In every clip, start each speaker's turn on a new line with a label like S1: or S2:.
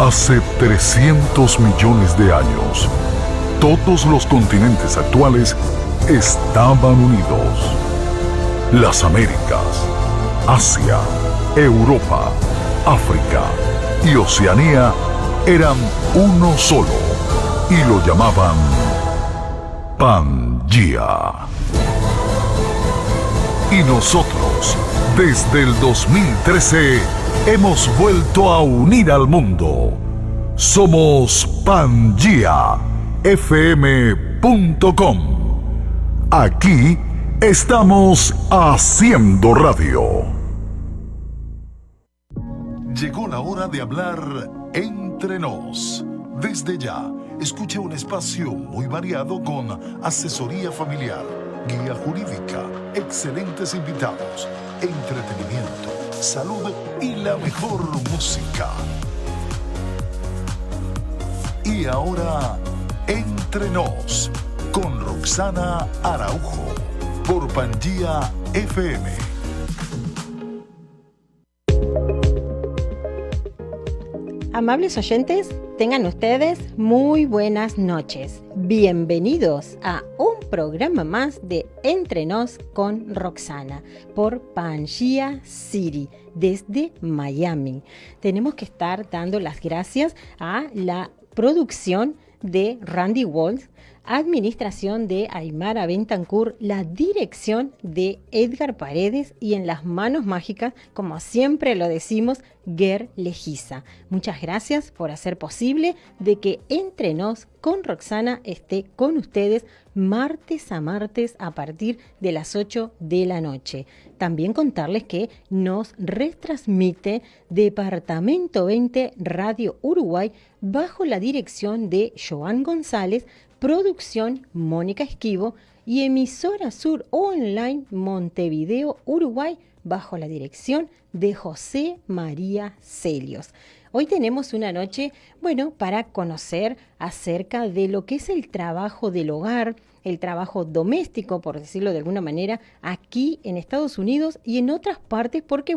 S1: Hace 300 millones de años, todos los continentes actuales estaban unidos. Las Américas, Asia, Europa, África y Oceanía eran uno solo y lo llamaban Pangea. Y nosotros, desde el 2013, hemos vuelto a unir al mundo. Somos PangeaFM.com. Aquí estamos haciendo radio. Llegó la hora de hablar entre nos. Desde ya, escuche un espacio muy variado con asesoría familiar, guía jurídica, excelentes invitados, entretenimiento, salud y la mejor música. Y ahora, Entre Nos, con Roxana Araujo, por Pangea FM.
S2: Amables oyentes, tengan ustedes muy buenas noches. Bienvenidos a un programa más de Entre Nos con Roxana por Pangea City desde Miami. Tenemos que estar dando las gracias a la producción de Randy Walsh, administración de Aymara Bentancur, la dirección de Edgar Paredes y en las manos mágicas, como siempre lo decimos, Ger Legiza. Muchas gracias por hacer posible de que Entre Nos con Roxana esté con ustedes martes a martes a partir de las 8 de la noche. También contarles que nos retransmite Departamento 20 Radio Uruguay bajo la dirección de Joan González, producción Mónica Esquivo y Emisora Sur Online Montevideo, Uruguay, bajo la dirección de José María Celios. Hoy tenemos una noche, para conocer acerca de lo que es el trabajo del hogar, el trabajo doméstico, por decirlo de alguna manera, aquí en Estados Unidos y en otras partes, porque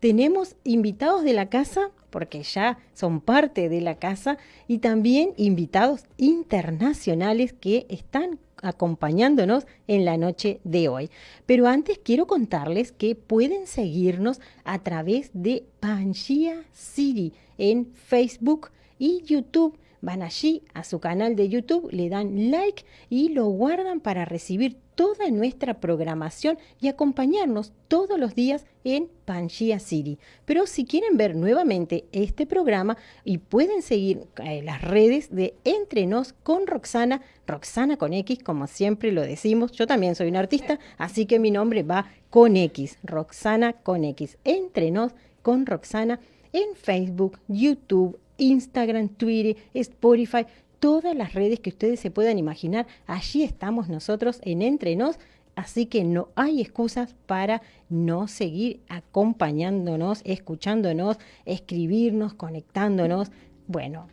S2: tenemos invitados de la casa, porque ya son parte de la casa, y también invitados internacionales que están acompañándonos en la noche de hoy. Pero antes quiero contarles que pueden seguirnos a través de Pangea City en Facebook y YouTube. Van allí a su canal de YouTube, le dan like y lo guardan para recibir toda nuestra programación y acompañarnos todos los días en Pangea City. Pero si quieren ver nuevamente este programa y pueden seguir las redes de Entre Nos con Roxana, Roxana con X, como siempre lo decimos. Yo también soy una artista, así que mi nombre va con X, Roxana con X. Entre Nos con Roxana en Facebook, YouTube, Instagram, Twitter, Spotify, todas las redes que ustedes se puedan imaginar. Allí estamos nosotros en Entre Nos, así que no hay excusas para no seguir acompañándonos, escuchándonos, escribirnos, conectándonos.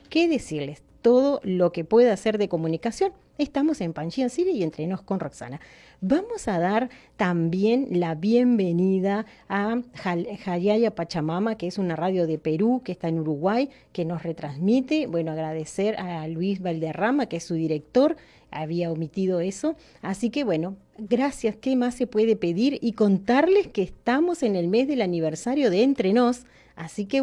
S2: ¿Qué decirles? Todo lo que pueda hacer de comunicación, estamos en Pangea City y Entre Nos con Roxana. Vamos a dar también la bienvenida a Jayaya Pachamama, que es una radio de Perú, que está en Uruguay, que nos retransmite. Agradecer a Luis Valderrama, que es su director, había omitido eso. Así que gracias. ¿Qué más se puede pedir? Y contarles que estamos en el mes del aniversario de Entre Nos. Así que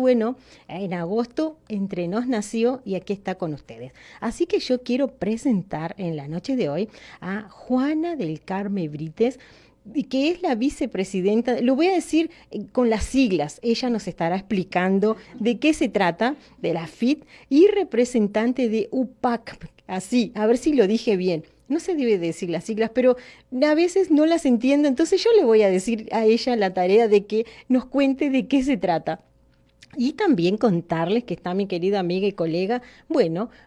S2: en agosto Entre Nos nació y aquí está con ustedes. Así que yo quiero presentar en la noche de hoy a Juana del Carmen Brites, que es la vicepresidenta, lo voy a decir con las siglas, ella nos estará explicando de qué se trata, de la FIT, y representante de UPAC, así, a ver si lo dije bien. No se debe decir las siglas, pero a veces no las entiendo, entonces yo le voy a decir a ella la tarea de que nos cuente de qué se trata. Y también contarles que está mi querida amiga y colega,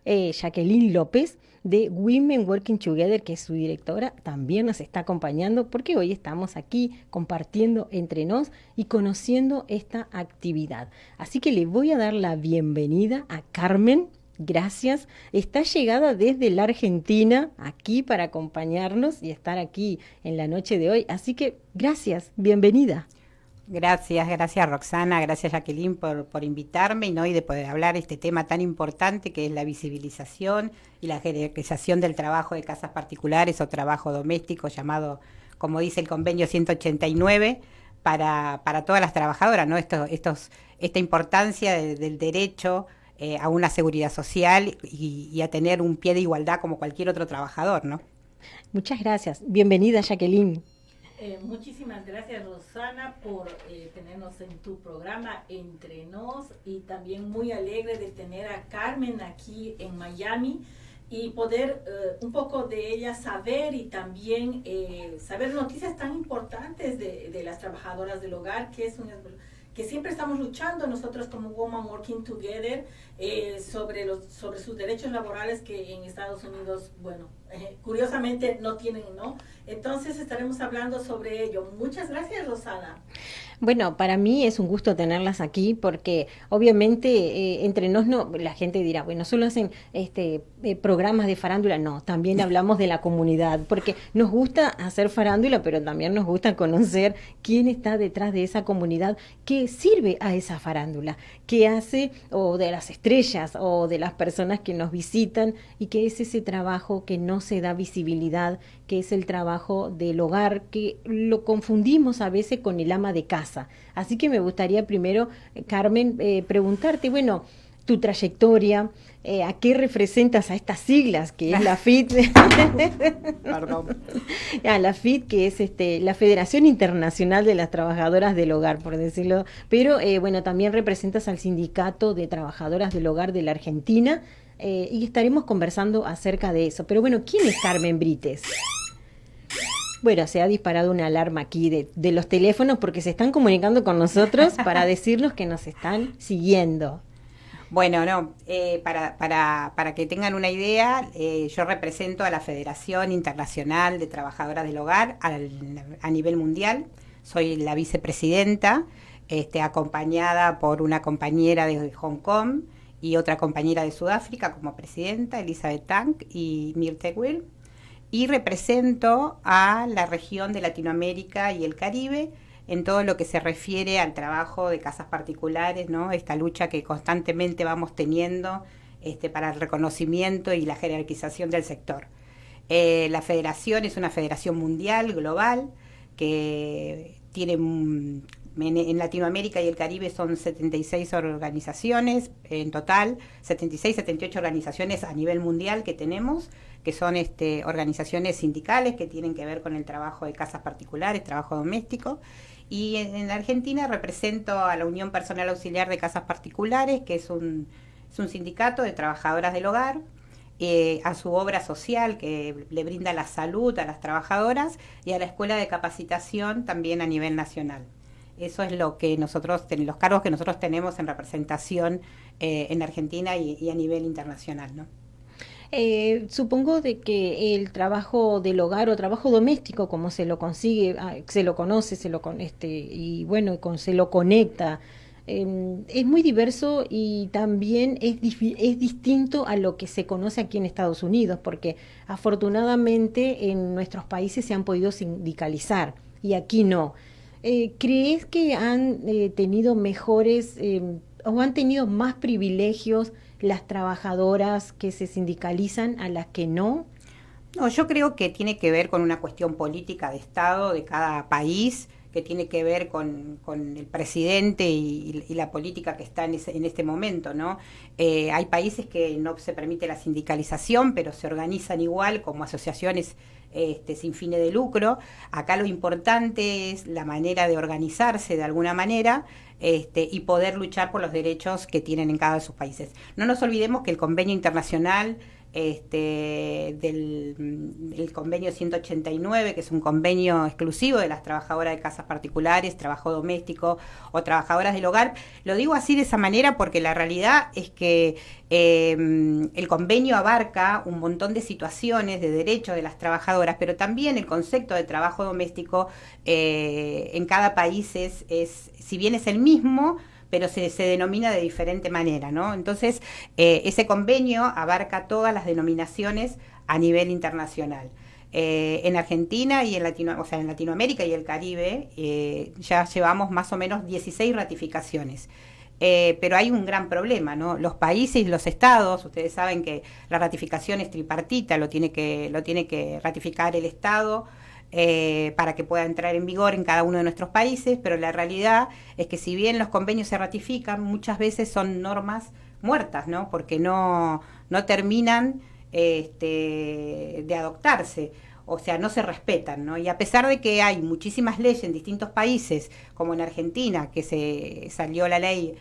S2: Jacqueline López, de Women Working Together, que es su directora, también nos está acompañando porque hoy estamos aquí compartiendo Entre Nos y conociendo esta actividad. Así que le voy a dar la bienvenida a Carmen. Gracias. Está llegada desde la Argentina aquí para acompañarnos y estar aquí en la noche de hoy. Así que gracias, bienvenida.
S3: Gracias Roxana, gracias Jacqueline por invitarme, ¿no? Y de poder hablar este tema tan importante que es la visibilización y la jerarquización del trabajo de casas particulares o trabajo doméstico, llamado, como dice el convenio 189, para todas las trabajadoras, ¿no? Esta importancia del derecho a una seguridad social y a tener un pie de igualdad como cualquier otro trabajador, ¿no?
S2: Muchas gracias. Bienvenida, Jacqueline.
S4: Muchísimas gracias, Rosana, por tenernos en tu programa Entre Nos, y también muy alegre de tener a Carmen aquí en Miami y poder un poco de ella saber, y también saber noticias tan importantes de las trabajadoras del hogar, que siempre estamos luchando nosotros como Women Working Together sobre sus derechos laborales, que en Estados Unidos, bueno, curiosamente no tienen, ¿no? Entonces estaremos hablando sobre ello. Muchas gracias, Rosana.
S2: Bueno, para mí es un gusto tenerlas aquí porque obviamente entre nos no, la gente dirá, bueno, solo hacen programas de farándula. No, también hablamos de la comunidad, porque nos gusta hacer farándula, pero también nos gusta conocer quién está detrás de esa comunidad que sirve a esa farándula, que hace, o de las estrellas o de las personas que nos visitan, y que es ese trabajo que no se da visibilidad, que es el trabajo del hogar, que lo confundimos a veces con el ama de casa. Así que me gustaría primero, Carmen, preguntarte, bueno, tu trayectoria, ¿a qué representas a estas siglas, que es la FIT?
S3: Perdón.
S2: La FIT, que es la Federación Internacional de las Trabajadoras del Hogar, por decirlo, pero bueno, también representas al Sindicato de Trabajadoras del Hogar de la Argentina, y estaremos conversando acerca de eso. Pero bueno, ¿quién es Carmen Brites? Bueno, se ha disparado una alarma aquí de los teléfonos porque se están comunicando con nosotros para decirnos que nos están siguiendo.
S3: Bueno, no, para que tengan una idea, yo represento a la Federación Internacional de Trabajadoras del Hogar a nivel mundial. Soy la vicepresidenta, acompañada por una compañera de Hong Kong y otra compañera de Sudáfrica como presidenta, Elizabeth Tang y Mirte Will. Y represento a la región de Latinoamérica y el Caribe en todo lo que se refiere al trabajo de casas particulares, ¿no? Esta lucha que constantemente vamos teniendo para el reconocimiento y la jerarquización del sector. La federación es una federación mundial, global, que tiene en Latinoamérica y el Caribe son 76 organizaciones en total, 76, 78 organizaciones a nivel mundial que tenemos, que son organizaciones sindicales que tienen que ver con el trabajo de casas particulares, trabajo doméstico. Y en la Argentina represento a la Unión Personal Auxiliar de Casas Particulares, que es un sindicato de trabajadoras del hogar, a su obra social que le brinda la salud a las trabajadoras, y a la Escuela de Capacitación también a nivel nacional. Eso es lo que nosotros, los cargos que nosotros tenemos en representación en Argentina y a nivel internacional, ¿no?
S2: Supongo de que el trabajo del hogar o trabajo doméstico, como se lo consigue, se lo conoce, y bueno, se lo conecta, es muy diverso, y también es distinto a lo que se conoce aquí en Estados Unidos, porque afortunadamente en nuestros países se han podido sindicalizar y aquí no. ¿Crees que han tenido mejores o han tenido más privilegios las trabajadoras que se sindicalizan a las que no?
S3: No, yo creo que tiene que ver con una cuestión política de Estado de cada país, que tiene que ver con el presidente y la política que está en este momento, ¿no? Hay países que no se permite la sindicalización, pero se organizan igual como asociaciones sin fines de lucro. Acá lo importante es la manera de organizarse de alguna manera, y poder luchar por los derechos que tienen en cada de sus países. No nos olvidemos que el convenio internacional del convenio 189, que es un convenio exclusivo de las trabajadoras de casas particulares, trabajo doméstico o trabajadoras del hogar. Lo digo así de esa manera porque la realidad es que el convenio abarca un montón de situaciones de derechos de las trabajadoras, pero también el concepto de trabajo doméstico en cada país si bien es el mismo, pero se denomina de diferente manera, ¿no? Entonces, ese convenio abarca todas las denominaciones a nivel internacional. En Argentina y en en Latinoamérica y el Caribe ya llevamos más o menos 16 ratificaciones. Pero hay un gran problema, ¿no? Los países y los estados, ustedes saben que la ratificación es tripartita, lo tiene que ratificar el Estado para que pueda entrar en vigor en cada uno de nuestros países, pero la realidad es que si bien los convenios se ratifican, muchas veces son normas muertas, ¿no? Porque no terminan de adoptarse. O sea, no se respetan, ¿no? Y a pesar de que hay muchísimas leyes en distintos países, como en Argentina, que se salió la ley,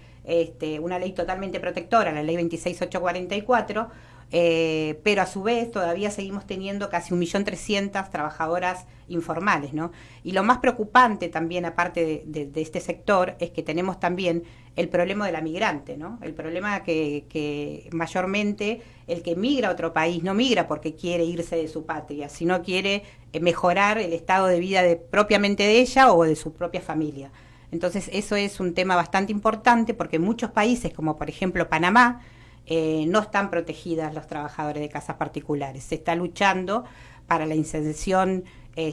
S3: una ley totalmente protectora, la ley 26844, pero a su vez todavía seguimos teniendo casi 1.300.000 trabajadoras informales, ¿no? Y lo más preocupante también, aparte de este sector, es que tenemos también el problema de la migrante, ¿no? El problema que mayormente el que migra a otro país no migra porque quiere irse de su patria, sino quiere mejorar el estado de vida propiamente de ella o de su propia familia. Entonces eso es un tema bastante importante porque en muchos países, como por ejemplo Panamá, no están protegidas los trabajadores de casas particulares. Se está luchando para la inserción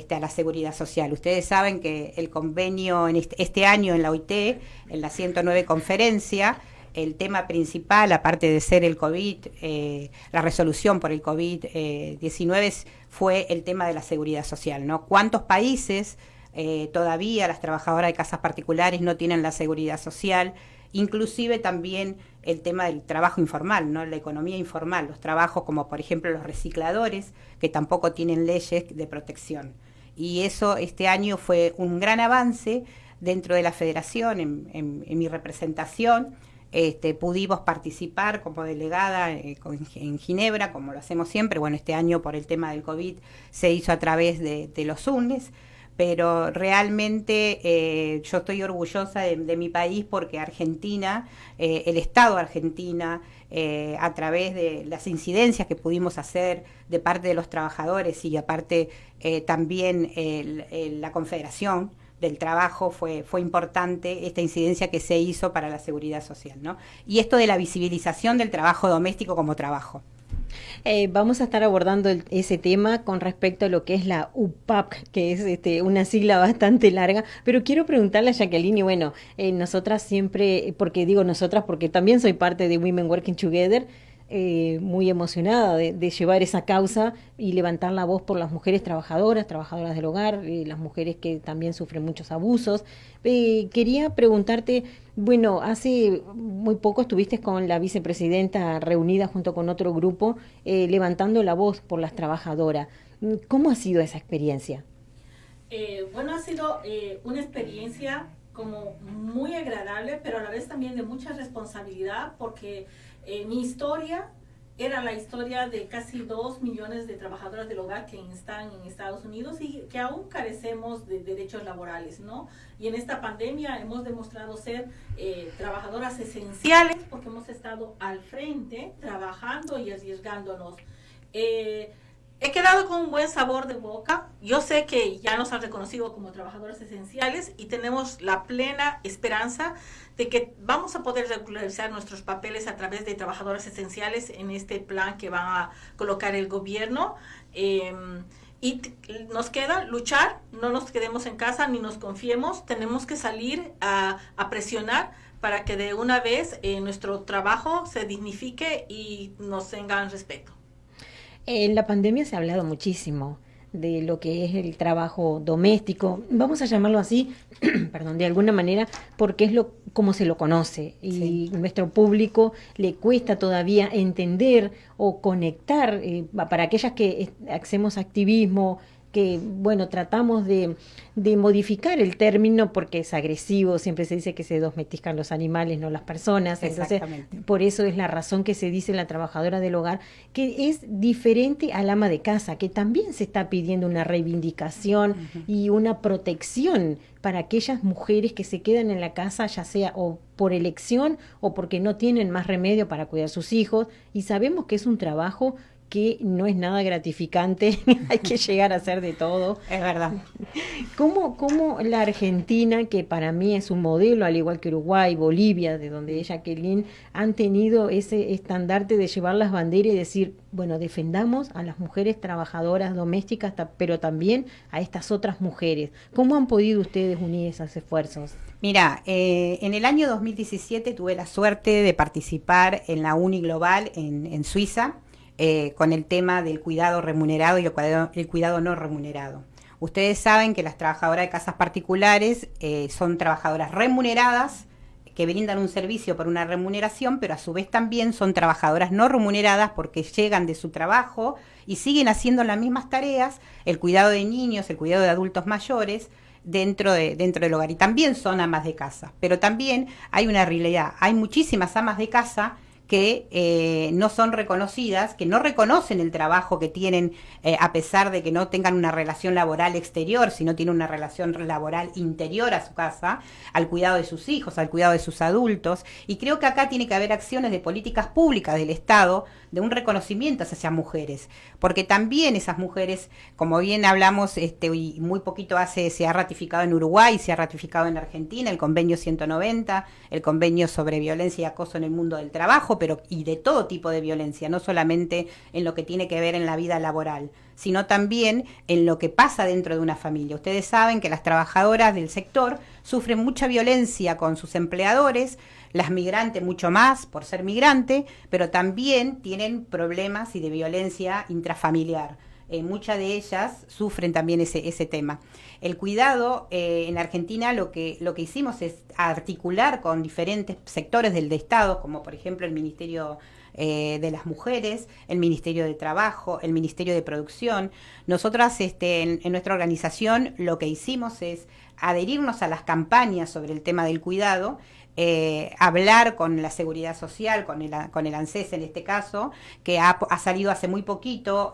S3: a la seguridad social. Ustedes saben que el convenio en este año en la OIT, en la 109 conferencia, el tema principal, aparte de ser el COVID, la resolución por el COVID-19, fue el tema de la seguridad social, ¿no? ¿Cuántos países todavía las trabajadoras de casas particulares no tienen la seguridad social? Inclusive también el tema del trabajo informal, ¿no? La economía informal, los trabajos como por ejemplo los recicladores, que tampoco tienen leyes de protección. Y eso este año fue un gran avance dentro de la federación, en mi representación. Pudimos participar como delegada en Ginebra, como lo hacemos siempre. Bueno, este año por el tema del COVID se hizo a través de los UNES, pero realmente yo estoy orgullosa de mi país porque Argentina, el Estado de Argentina, a través de las incidencias que pudimos hacer de parte de los trabajadores y aparte también la Confederación del Trabajo, fue importante esta incidencia que se hizo para la seguridad social, ¿no? Y esto de la visibilización del trabajo doméstico como trabajo.
S2: Vamos a estar abordando ese tema con respecto a lo que es la UPAC, que es una sigla bastante larga, pero quiero preguntarle a Jacqueline, y bueno, nosotras siempre, porque digo nosotras porque también soy parte de Women Working Together, muy emocionada de llevar esa causa y levantar la voz por las mujeres trabajadoras del hogar, las mujeres que también sufren muchos abusos. Quería preguntarte, bueno, hace muy poco estuviste con la vicepresidenta reunida junto con otro grupo levantando la voz por las trabajadoras. ¿Cómo ha sido esa experiencia?
S4: Bueno, ha sido una experiencia como muy agradable, pero a la vez también de mucha responsabilidad, porque mi historia era la historia de casi 2 millones de trabajadoras del hogar que están en Estados Unidos y que aún carecemos de derechos laborales, ¿no? Y en esta pandemia hemos demostrado ser trabajadoras esenciales porque hemos estado al frente, trabajando y arriesgándonos. He quedado con un buen sabor de boca. Yo sé que ya nos han reconocido como trabajadoras esenciales y tenemos la plena esperanza de que vamos a poder regularizar nuestros papeles a través de trabajadoras esenciales en este plan que va a colocar el gobierno. Y nos queda luchar, no nos quedemos en casa ni nos confiemos, tenemos que salir a presionar para que de una vez nuestro trabajo se dignifique y nos tengan respeto.
S2: En la pandemia se ha hablado muchísimo de lo que es el trabajo doméstico, vamos a llamarlo así, perdón, de alguna manera, porque es como se lo conoce y sí. Nuestro público le cuesta todavía entender o conectar para aquellas que hacemos activismo, que, bueno, tratamos de modificar el término porque es agresivo, siempre se dice que se domestican los animales, no las personas, entonces por eso es la razón que se dice la trabajadora del hogar, que es diferente al ama de casa, que también se está pidiendo una reivindicación y una protección para aquellas mujeres que se quedan en la casa, ya sea o por elección o porque no tienen más remedio para cuidar a sus hijos, y sabemos que es un trabajo que no es nada gratificante, hay que llegar a hacer de todo.
S3: Es verdad.
S2: ¿Cómo la Argentina, que para mí es un modelo, al igual que Uruguay, Bolivia, de donde ella, Jacqueline, han tenido ese estandarte de llevar las banderas y decir, bueno, defendamos a las mujeres trabajadoras domésticas, pero también a estas otras mujeres? ¿Cómo han podido ustedes unir esos esfuerzos?
S3: Mira, en el año 2017 tuve la suerte de participar en la Uni Global en Suiza, con el tema del cuidado remunerado y el cuidado no remunerado. Ustedes saben que las trabajadoras de casas particulares son trabajadoras remuneradas que brindan un servicio por una remuneración, pero a su vez también son trabajadoras no remuneradas porque llegan de su trabajo y siguen haciendo las mismas tareas, el cuidado de niños, el cuidado de adultos mayores, dentro del hogar. Y también son amas de casa, pero también hay una realidad, hay muchísimas amas de casa que no son reconocidas, que no reconocen el trabajo que tienen, a pesar de que no tengan una relación laboral exterior, sino tienen una relación laboral interior a su casa, al cuidado de sus hijos, al cuidado de sus adultos. Y creo que acá tiene que haber acciones de políticas públicas del Estado, de un reconocimiento hacia esas mujeres, porque también esas mujeres, como bien hablamos, y muy poquito se ha ratificado en Uruguay, se ha ratificado en Argentina el convenio 190, el convenio sobre violencia y acoso en el mundo del trabajo, y de todo tipo de violencia, no solamente en lo que tiene que ver en la vida laboral, sino también en lo que pasa dentro de una familia. Ustedes saben que las trabajadoras del sector sufren mucha violencia con sus empleadores, las migrantes mucho más por ser migrante, pero también tienen problemas y de violencia intrafamiliar. Muchas de ellas sufren también ese tema. El cuidado, en Argentina lo que hicimos es articular con diferentes sectores del Estado, como por ejemplo el Ministerio de las Mujeres, el Ministerio de Trabajo, el Ministerio de Producción. Nosotras en nuestra organización lo que hicimos es adherirnos a las campañas sobre el tema del cuidado, hablar con la Seguridad Social, con el ANSES en este caso, que ha salido hace muy poquito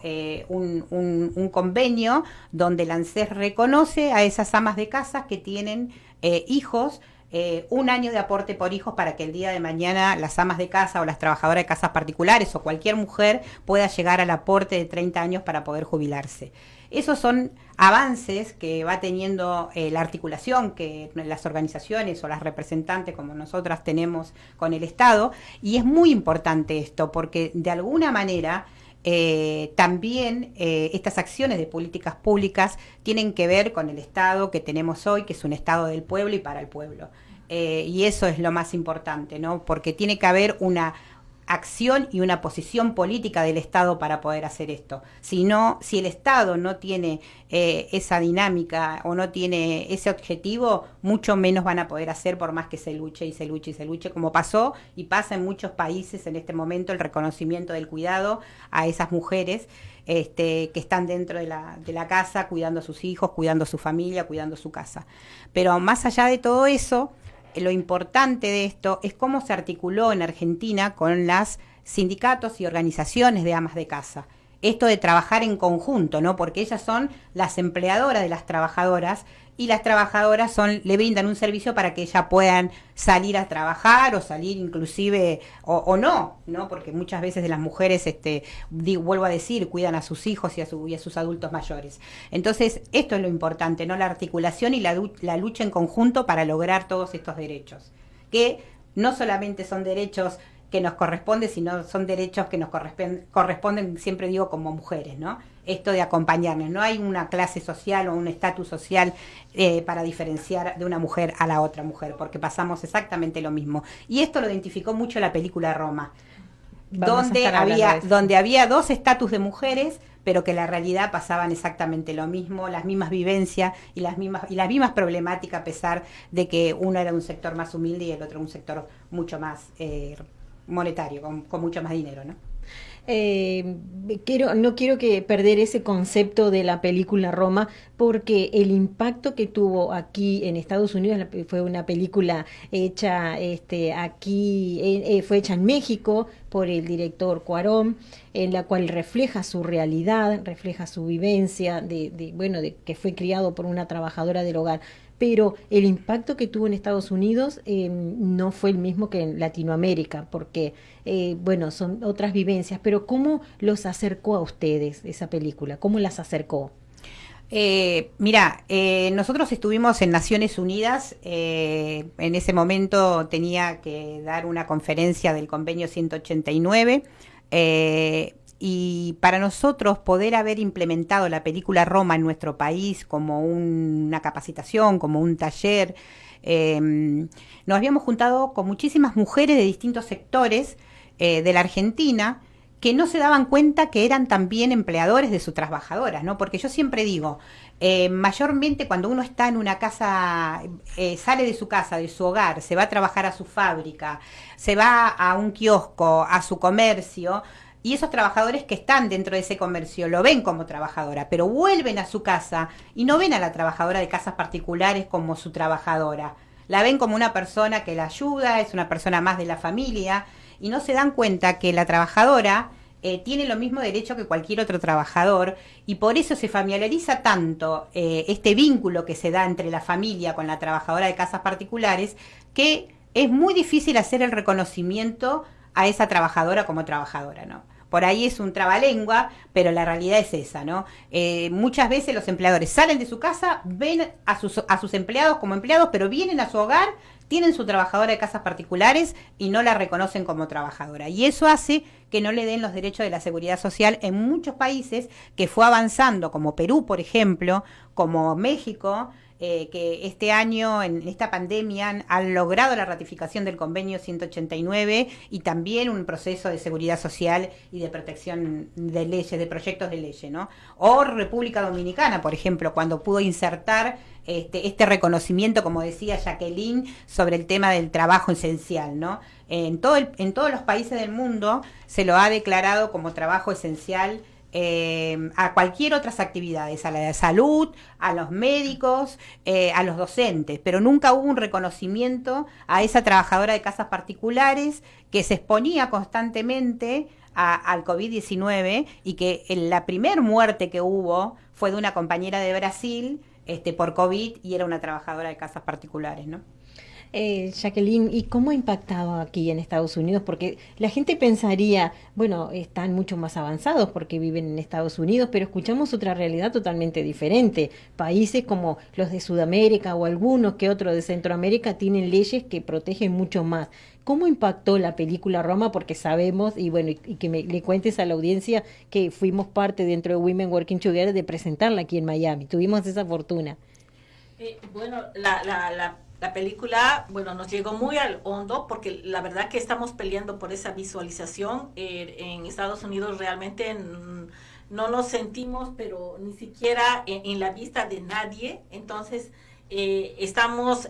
S3: un convenio donde el ANSES reconoce a esas amas de casa que tienen hijos, 1 año de aporte por hijos para que el día de mañana las amas de casa o las trabajadoras de casas particulares o cualquier mujer pueda llegar al aporte de 30 años para poder jubilarse. Esos son avances que va teniendo la articulación que las organizaciones o las representantes como nosotras tenemos con el Estado, y es muy importante esto porque de alguna manera también estas acciones de políticas públicas tienen que ver con el Estado que tenemos hoy, que es un Estado del pueblo y para el pueblo. Y eso es lo más importante, ¿no? Porque tiene que haber una acción y una posición política del Estado para poder hacer esto. Si el Estado no tiene esa dinámica o no tiene ese objetivo, mucho menos van a poder hacer por más que se luche y se luche y se luche, como pasó y pasa en muchos países en este momento, el reconocimiento del cuidado a esas mujeres que están dentro de la casa, cuidando a sus hijos, cuidando a su familia, cuidando su casa. Pero más allá de todo eso, lo importante de esto es cómo se articuló en Argentina con las sindicatos y organizaciones de amas de casa. Esto de trabajar en conjunto, ¿no? Porque ellas son las empleadoras de las trabajadoras y las trabajadoras le brindan un servicio para que ellas puedan salir a trabajar o salir inclusive o no, porque muchas veces de las mujeres, vuelvo a decir, cuidan a sus hijos y a sus adultos mayores. Entonces, esto es lo importante, ¿no? La articulación y la lucha en conjunto para lograr todos estos derechos, que no solamente son derechos que nos corresponden, sino son derechos que nos corresponden, siempre digo, como mujeres, ¿no? Esto de acompañarnos. No hay una clase social o un estatus social para diferenciar de una mujer a la otra mujer, porque pasamos exactamente lo mismo. Y esto lo identificó mucho la película Roma, donde había 2 estatus de mujeres, pero que en la realidad pasaban exactamente lo mismo, las mismas vivencias y las mismas problemáticas, a pesar de que uno era un sector más humilde y el otro un sector mucho más monetario, con mucho más dinero, ¿no?
S2: No quiero que perder ese concepto de la película Roma, porque el impacto que tuvo aquí en Estados Unidos fue una película hecha aquí, fue hecha en México por el director Cuarón, en la cual refleja su realidad, refleja su vivencia de que fue criado por una trabajadora del hogar. Pero el impacto que tuvo en Estados Unidos no fue el mismo que en Latinoamérica, porque, son otras vivencias. Pero pero ¿cómo los acercó a ustedes esa película? ¿Cómo las acercó?
S3: Mira, nosotros estuvimos en Naciones Unidas, en ese momento tenía que dar una conferencia del convenio 189, y para nosotros poder haber implementado la película Roma en nuestro país como una capacitación, como un taller, nos habíamos juntado con muchísimas mujeres de distintos sectores de la Argentina, que no se daban cuenta que eran también empleadores de sus trabajadoras, ¿no? Porque yo siempre digo, mayormente cuando uno está en una casa, sale de su casa, de su hogar, se va a trabajar a su fábrica, se va a un kiosco, a su comercio, y esos trabajadores que están dentro de ese comercio lo ven como trabajadora, pero vuelven a su casa y no ven a la trabajadora de casas particulares como su trabajadora. La ven como una persona que la ayuda, es una persona más de la familia, y no se dan cuenta que la trabajadora tiene lo mismo derecho que cualquier otro trabajador, y por eso se familiariza tanto este vínculo que se da entre la familia con la trabajadora de casas particulares, que es muy difícil hacer el reconocimiento a esa trabajadora como trabajadora, ¿no? Por ahí es un trabalengua, pero la realidad es esa, ¿no? Muchas veces los empleadores salen de su casa, ven a sus empleados como empleados, pero vienen a su hogar, tienen su trabajadora de casas particulares y no la reconocen como trabajadora. Y eso hace que no le den los derechos de la seguridad social en muchos países que fue avanzando, como Perú, por ejemplo, como México, que este año, en esta pandemia, han logrado la ratificación del convenio 189 y también un proceso de seguridad social y de protección de leyes, de proyectos de leyes, ¿no? O República Dominicana, por ejemplo, cuando pudo insertar este reconocimiento, como decía Jacqueline, sobre el tema del trabajo esencial, ¿no? En todos los países del mundo se lo ha declarado como trabajo esencial a cualquier otras actividades, a la de salud, a los médicos, a los docentes, pero nunca hubo un reconocimiento a esa trabajadora de casas particulares que se exponía constantemente al COVID-19 y que la primer muerte que hubo fue de una compañera de Brasil por COVID y era una trabajadora de casas particulares, ¿no?
S2: Jacqueline, ¿y cómo ha impactado aquí en Estados Unidos? Porque la gente pensaría, bueno, están mucho más avanzados porque viven en Estados Unidos, pero escuchamos otra realidad totalmente diferente. Países como los de Sudamérica o algunos que otros de Centroamérica tienen leyes que protegen mucho más. ¿Cómo impactó la película Roma? Porque sabemos, y bueno, y que le cuentes a la audiencia que fuimos parte dentro de Women Working Together de presentarla aquí en Miami. Tuvimos esa fortuna.
S4: Bueno, la película, bueno, nos llegó muy al hondo porque la verdad que estamos peleando por esa visualización. En Estados Unidos realmente no nos sentimos, pero ni siquiera en la vista de nadie. Entonces, estamos,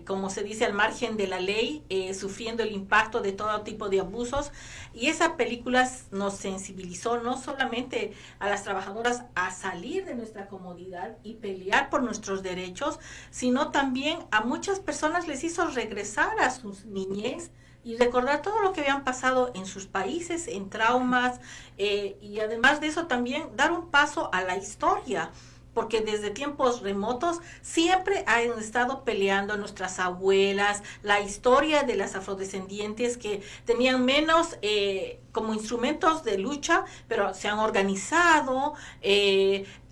S4: como se dice, al margen de la ley, sufriendo el impacto de todo tipo de abusos. Y esa película nos sensibilizó no solamente a las trabajadoras a salir de nuestra comodidad y pelear por nuestros derechos, sino también a muchas personas les hizo regresar a sus niñez y recordar todo lo que habían pasado en sus países, en traumas, y además de eso también dar un paso a la historia, porque desde tiempos remotos siempre han estado peleando nuestras abuelas, la historia de las afrodescendientes que tenían menos como instrumentos de lucha, pero se han organizado,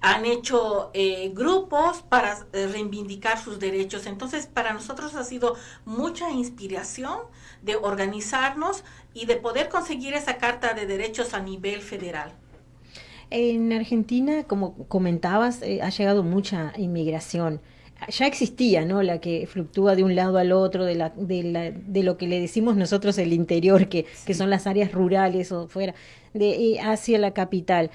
S4: han hecho grupos para reivindicar sus derechos. Entonces, para nosotros ha sido mucha inspiración de organizarnos y de poder conseguir esa Carta de Derechos a nivel federal.
S2: En Argentina, como comentabas, ha llegado mucha inmigración. Ya existía, ¿no? La que fluctúa de un lado al otro, de lo que le decimos nosotros el interior, que son las áreas rurales o fuera, hacia la capital.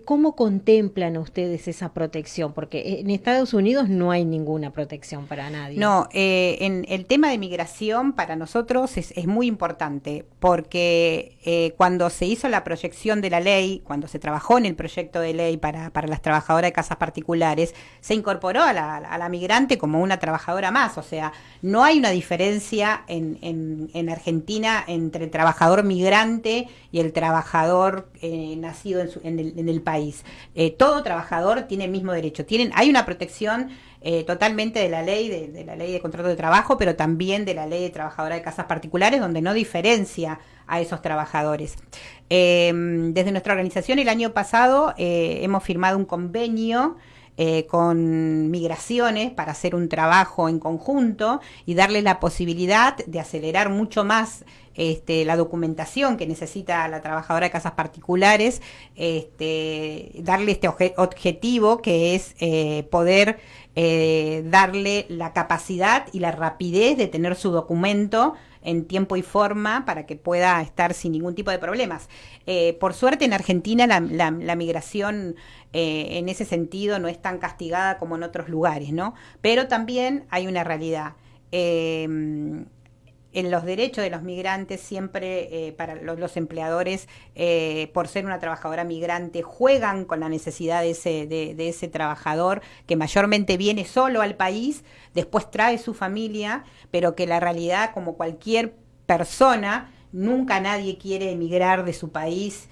S2: ¿Cómo contemplan ustedes esa protección? Porque en Estados Unidos no hay ninguna protección para nadie.
S3: No, en el tema de migración para nosotros es muy importante porque cuando se hizo la proyección de la ley, cuando se trabajó en el proyecto de ley para las trabajadoras de casas particulares, se incorporó a la migrante como una trabajadora más. O sea, no hay una diferencia en Argentina entre el trabajador migrante y el trabajador nacido en en el país. Todo trabajador tiene el mismo derecho. Hay una protección totalmente de la ley, de la ley de contrato de trabajo, pero también de la ley de trabajadora de casas particulares, donde no diferencia a esos trabajadores. Desde nuestra organización el año pasado hemos firmado un convenio con Migraciones para hacer un trabajo en conjunto y darle la posibilidad de acelerar mucho más la documentación que necesita la trabajadora de casas particulares, darle este objetivo que es poder darle la capacidad y la rapidez de tener su documento en tiempo y forma para que pueda estar sin ningún tipo de problemas. Por suerte en Argentina la migración en ese sentido no es tan castigada como en otros lugares, ¿no? Pero también hay una realidad. En los derechos de los migrantes siempre para los empleadores, por ser una trabajadora migrante, juegan con la necesidad de ese trabajador que mayormente viene solo al país, después trae su familia, pero que la realidad, como cualquier persona, nunca nadie quiere emigrar de su país.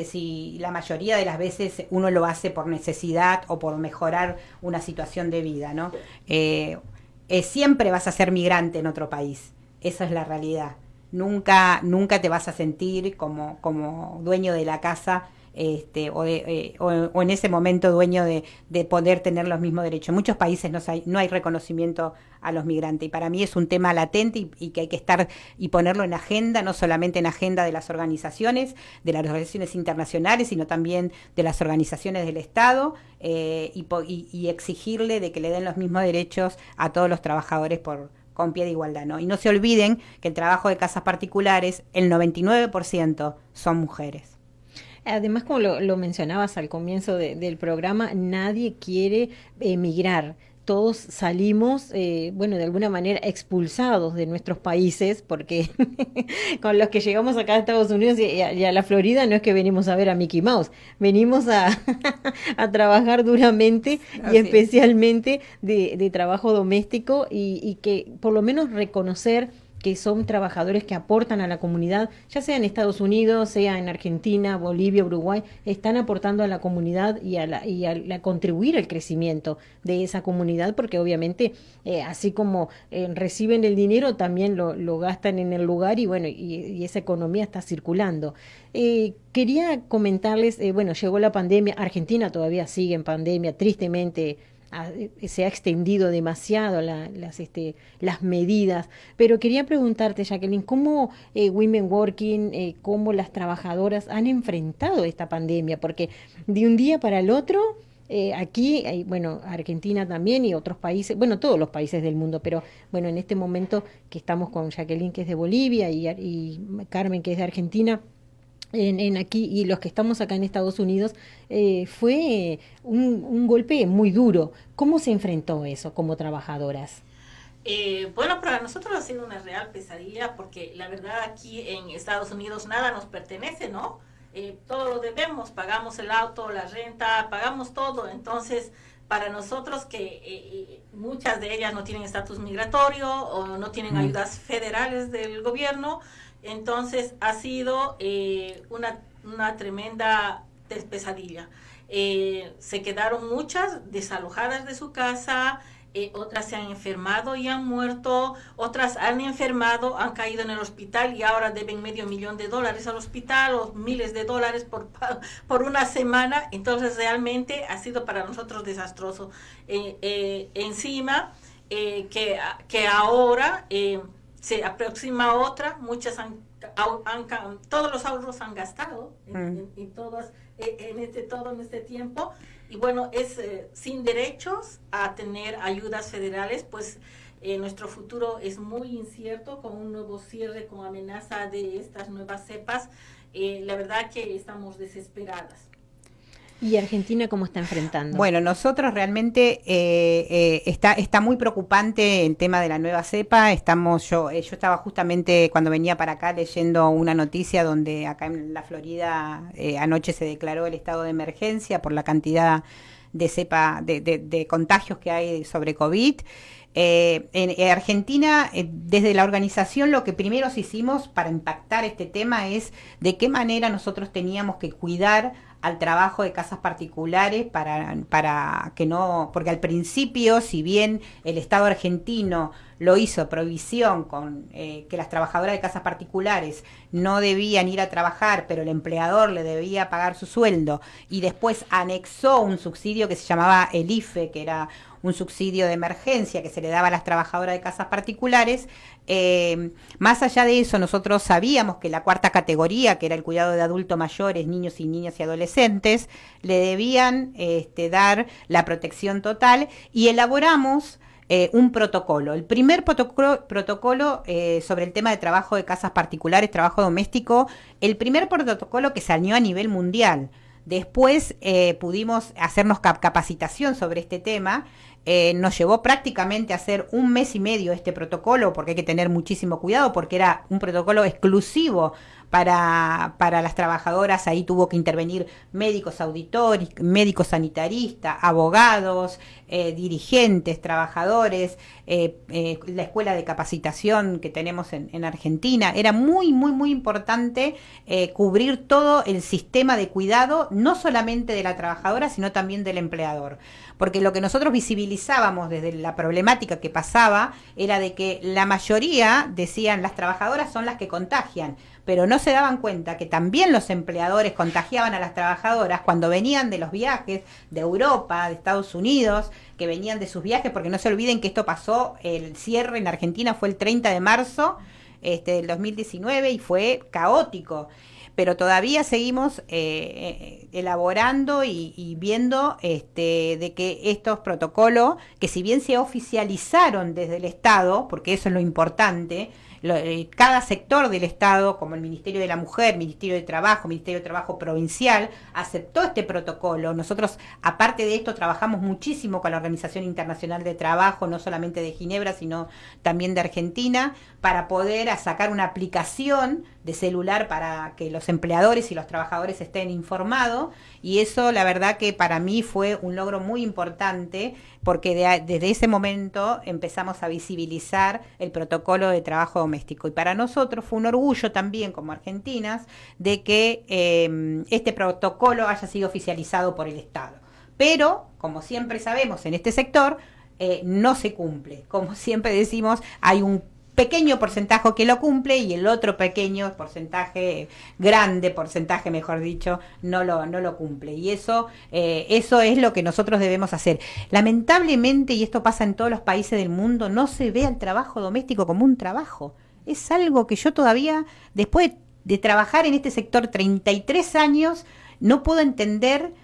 S3: Si la mayoría de las veces uno lo hace por necesidad o por mejorar una situación de vida, ¿no? Siempre vas a ser migrante en otro país. Esa es la realidad. Nunca te vas a sentir como dueño de la casa o en ese momento dueño de poder tener los mismos derechos. En muchos países no hay reconocimiento a los migrantes y para mí es un tema latente y que hay que estar y ponerlo en agenda, no solamente en agenda de las organizaciones internacionales, sino también de las organizaciones del Estado y exigirle de que le den los mismos derechos a todos los trabajadores con pie de igualdad, ¿no? Y no se olviden que el trabajo de casas particulares, el 99% son mujeres.
S2: Además, como lo mencionabas al comienzo del programa, nadie quiere emigrar. Todos salimos, de alguna manera expulsados de nuestros países, porque con los que llegamos acá a Estados Unidos y a la Florida no es que venimos a ver a Mickey Mouse, venimos a trabajar duramente y especialmente de trabajo doméstico y que por lo menos reconocer que son trabajadores que aportan a la comunidad, ya sea en Estados Unidos, sea en Argentina, Bolivia, Uruguay, están aportando a la comunidad y a contribuir al crecimiento de esa comunidad, porque obviamente así como reciben el dinero, también lo gastan en el lugar y esa economía está circulando. Quería comentarles, llegó la pandemia, Argentina todavía sigue en pandemia, tristemente. Se ha extendido demasiado las medidas, pero quería preguntarte, Jacqueline, ¿cómo Women Working, cómo las trabajadoras han enfrentado esta pandemia? Porque de un día para el otro, aquí, Argentina también y otros países, todos los países del mundo, pero en este momento que estamos con Jacqueline, que es de Bolivia, y Carmen, que es de Argentina, en aquí y los que estamos acá en Estados Unidos, fue un golpe muy duro. ¿Cómo se enfrentó eso como trabajadoras?
S4: Para nosotros ha sido una real pesadilla porque la verdad aquí en Estados Unidos nada nos pertenece, ¿no? Todo lo debemos, pagamos el auto, la renta, pagamos todo. Entonces, para nosotros que muchas de ellas no tienen estatus migratorio o no tienen ayudas federales del gobierno, entonces ha sido una tremenda pesadilla. Se quedaron muchas desalojadas de su casa, otras se han enfermado y han muerto, otras han enfermado, han caído en el hospital y ahora deben $500,000 al hospital o miles de dólares por una semana. Entonces realmente ha sido para nosotros desastroso. Encima que ahora se aproxima otra, muchas todos los ahorros han gastado en todas en este tiempo y es sin derechos a tener ayudas federales, pues nuestro futuro es muy incierto con un nuevo cierre, con amenaza de estas nuevas cepas. La verdad que estamos desesperadas.
S2: ¿Y Argentina cómo está enfrentando?
S3: Bueno, nosotros realmente está muy preocupante el tema de la nueva cepa. Yo estaba justamente cuando venía para acá leyendo una noticia donde acá en la Florida anoche se declaró el estado de emergencia por la cantidad de cepa de contagios que hay sobre COVID. En Argentina, desde la organización, lo que primero hicimos para impactar este tema es de qué manera nosotros teníamos que cuidar al trabajo de casas particulares para que no, porque al principio, si bien el Estado argentino lo hizo provisión con que las trabajadoras de casas particulares no debían ir a trabajar, pero el empleador le debía pagar su sueldo, y después anexó un subsidio que se llamaba el IFE, que era un subsidio de emergencia que se le daba a las trabajadoras de casas particulares. Más allá de eso, nosotros sabíamos que la cuarta categoría, que era el cuidado de adultos mayores, niños y niñas y adolescentes, le debían dar la protección total, y elaboramos un protocolo. El primer protocolo sobre el tema de trabajo de casas particulares, trabajo doméstico, el primer protocolo que salió a nivel mundial. Después pudimos hacernos capacitación sobre este tema. Nos llevó prácticamente a hacer 1 mes y medio este protocolo, porque hay que tener muchísimo cuidado, porque era un protocolo exclusivo para las trabajadoras. Ahí tuvo que intervenir médicos auditores, médicos sanitaristas, abogados, dirigentes, trabajadores, la escuela de capacitación que tenemos en Argentina. Era muy, muy, muy importante cubrir todo el sistema de cuidado, no solamente de la trabajadora, sino también del empleador. Porque lo que nosotros visibilizábamos desde la problemática que pasaba era de que la mayoría decían las trabajadoras son las que contagian, pero no se daban cuenta que también los empleadores contagiaban a las trabajadoras cuando venían de los viajes de Europa, de Estados Unidos, que venían de sus viajes, porque no se olviden que esto pasó, el cierre en Argentina fue el 30 de marzo del 2019 y fue caótico. Pero todavía seguimos elaborando y viendo de que estos protocolos, que si bien se oficializaron desde el Estado, porque eso es lo importante, cada sector del Estado, como el Ministerio de la Mujer, Ministerio de Trabajo provincial, aceptó este protocolo. Nosotros, aparte de esto, trabajamos muchísimo con la Organización Internacional de Trabajo, no solamente de Ginebra, sino también de Argentina, para poder sacar una aplicación de celular para que los empleadores y los trabajadores estén informados, y eso la verdad que para mí fue un logro muy importante, porque desde ese momento empezamos a visibilizar el protocolo de trabajo doméstico, y para nosotros fue un orgullo también como argentinas de que este protocolo haya sido oficializado por el Estado. Pero, como siempre sabemos en este sector, no se cumple. Como siempre decimos, hay un pequeño porcentaje que lo cumple y el otro pequeño porcentaje, grande porcentaje mejor dicho, no lo cumple, y eso es lo que nosotros debemos hacer. Lamentablemente, y esto pasa en todos los países del mundo, no se ve al trabajo doméstico como un trabajo. Es algo que yo todavía, después de trabajar en este sector 33 años, no puedo entender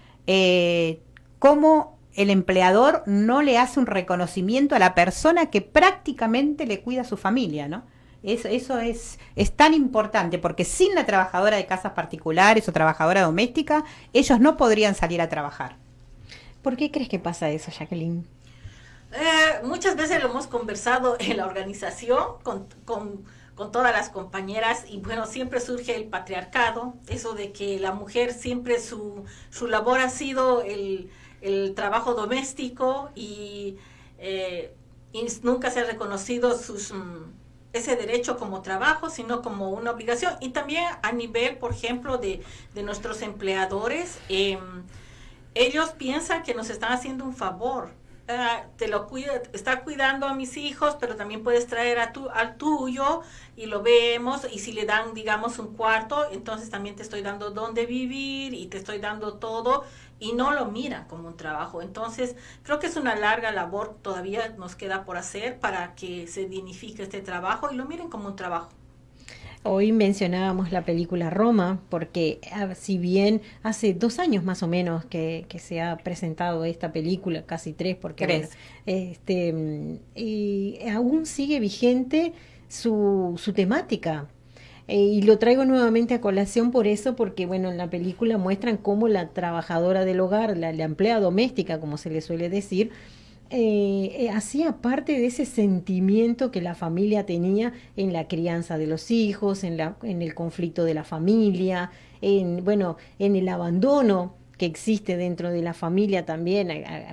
S3: cómo el empleador no le hace un reconocimiento a la persona que prácticamente le cuida a su familia, ¿no? Eso es tan importante, porque sin la trabajadora de casas particulares o trabajadora doméstica, ellos no podrían salir a trabajar.
S2: ¿Por qué crees que pasa eso, Jacqueline?
S4: Muchas veces lo hemos conversado en la organización con todas las compañeras, y bueno, siempre surge el patriarcado, eso de que la mujer siempre su labor ha sido el trabajo doméstico, y nunca se ha reconocido ese derecho como trabajo, sino como una obligación. Y también a nivel, por ejemplo, de nuestros empleadores, ellos piensan que nos están haciendo un favor. Está cuidando a mis hijos, pero también puedes traer al tuyo, y lo vemos, y si le dan, digamos, un cuarto, entonces también te estoy dando dónde vivir y te estoy dando todo, y no lo miran como un trabajo. Entonces creo que es una larga labor, todavía nos queda por hacer para que se dignifique este trabajo y lo miren como un trabajo.
S2: Hoy mencionábamos la película Roma, porque si bien hace 2 años más o menos que se ha presentado esta película, casi 3, porque bueno, y aún sigue vigente su temática. Y lo traigo nuevamente a colación por eso, porque bueno, en la película muestran cómo la trabajadora del hogar, la empleada doméstica, como se le suele decir, hacía parte de ese sentimiento que la familia tenía en la crianza de los hijos, en el conflicto de la familia, en el abandono que existe dentro de la familia también,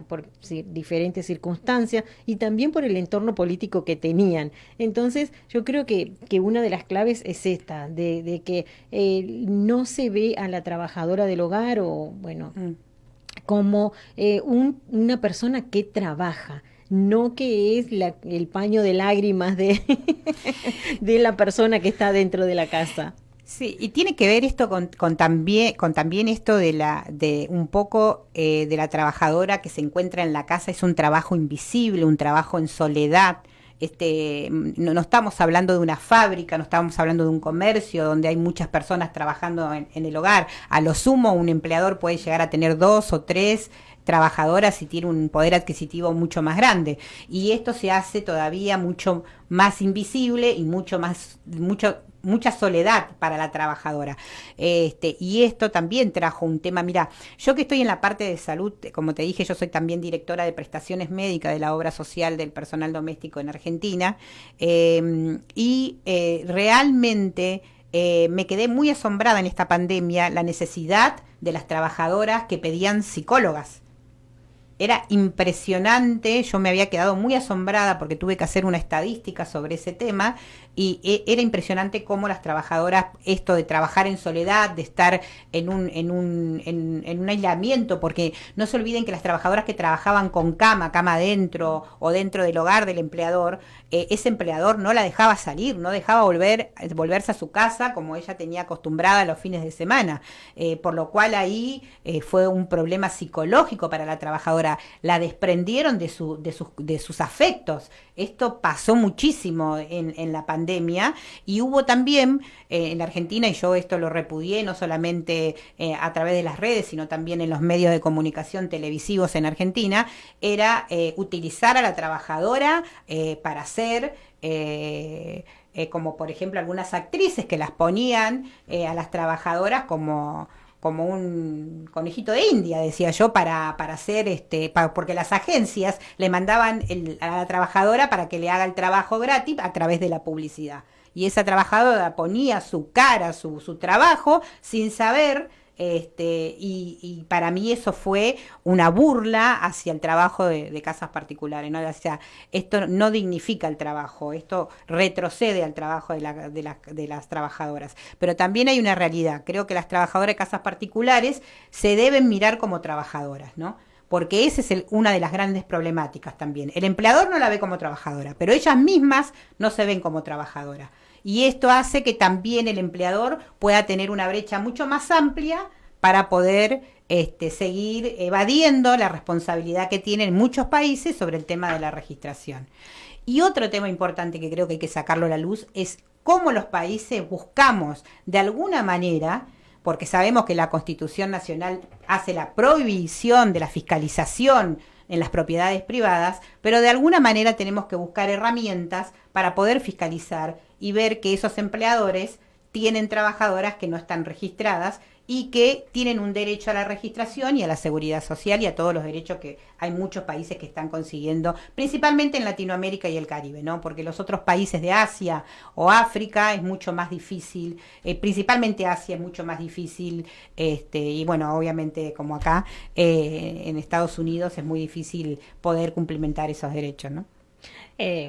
S2: por diferentes circunstancias, y también por el entorno político que tenían. Entonces, yo creo que una de las claves es esta, de que no se ve a la trabajadora del hogar o, bueno, como una persona que trabaja, no que es el paño de lágrimas de, de la persona que está dentro de la casa.
S3: Sí, y tiene que ver esto con también esto de un poco de la trabajadora que se encuentra en la casa. Es un trabajo invisible, un trabajo en soledad. No estamos hablando de una fábrica, no estamos hablando de un comercio donde hay muchas personas trabajando en el hogar. A lo sumo, un empleador puede llegar a tener 2 o 3 trabajadoras y tiene un poder adquisitivo mucho más grande. Y esto se hace todavía mucho más invisible y mucha soledad para la trabajadora. Y esto también trajo un tema. Mira, yo que estoy en la parte de salud, como te dije, yo soy también directora de prestaciones médicas de la obra social del personal doméstico en Argentina, realmente me quedé muy asombrada en esta pandemia la necesidad de las trabajadoras que pedían psicólogas. Era impresionante, yo me había quedado muy asombrada porque tuve que hacer una estadística sobre ese tema y era impresionante cómo las trabajadoras, esto de trabajar en soledad, de estar en un aislamiento, porque no se olviden que las trabajadoras que trabajaban con cama dentro o dentro del hogar del empleador, ese empleador no la dejaba salir, no dejaba volverse a su casa como ella tenía acostumbrada los fines de semana, por lo cual ahí fue un problema psicológico para la trabajadora. La desprendieron de sus afectos. Esto pasó muchísimo en la pandemia y hubo también en la Argentina, y yo esto lo repudié no solamente a través de las redes, sino también en los medios de comunicación televisivos en Argentina, era utilizar a la trabajadora para hacer como por ejemplo algunas actrices que las ponían a las trabajadoras como un conejito de India, decía yo, para hacer porque las agencias le mandaban a la trabajadora para que le haga el trabajo gratis a través de la publicidad. Y esa trabajadora ponía su cara, su trabajo, sin saber, y para mí eso fue una burla hacia el trabajo de casas particulares, ¿no? O sea, esto no dignifica el trabajo, esto retrocede al trabajo de las trabajadoras. Pero también hay una realidad, creo que las trabajadoras de casas particulares se deben mirar como trabajadoras, ¿no? Porque esa es una de las grandes problemáticas también. El empleador no la ve como trabajadora, pero ellas mismas no se ven como trabajadoras. Y esto hace que también el empleador pueda tener una brecha mucho más amplia para poder seguir evadiendo la responsabilidad que tienen en muchos países sobre el tema de la registración. Y otro tema importante que creo que hay que sacarlo a la luz es cómo los países buscamos de alguna manera, porque sabemos que la Constitución Nacional hace la prohibición de la fiscalización en las propiedades privadas, pero de alguna manera tenemos que buscar herramientas para poder fiscalizar y ver que esos empleadores tienen trabajadoras que no están registradas y que tienen un derecho a la registración y a la seguridad social y a todos los derechos que hay muchos países que están consiguiendo, principalmente en Latinoamérica y el Caribe, ¿no? Porque los otros países de Asia o África es mucho más difícil, principalmente Asia es mucho más difícil, y bueno, obviamente como acá, en Estados Unidos es muy difícil poder cumplimentar esos derechos, ¿no?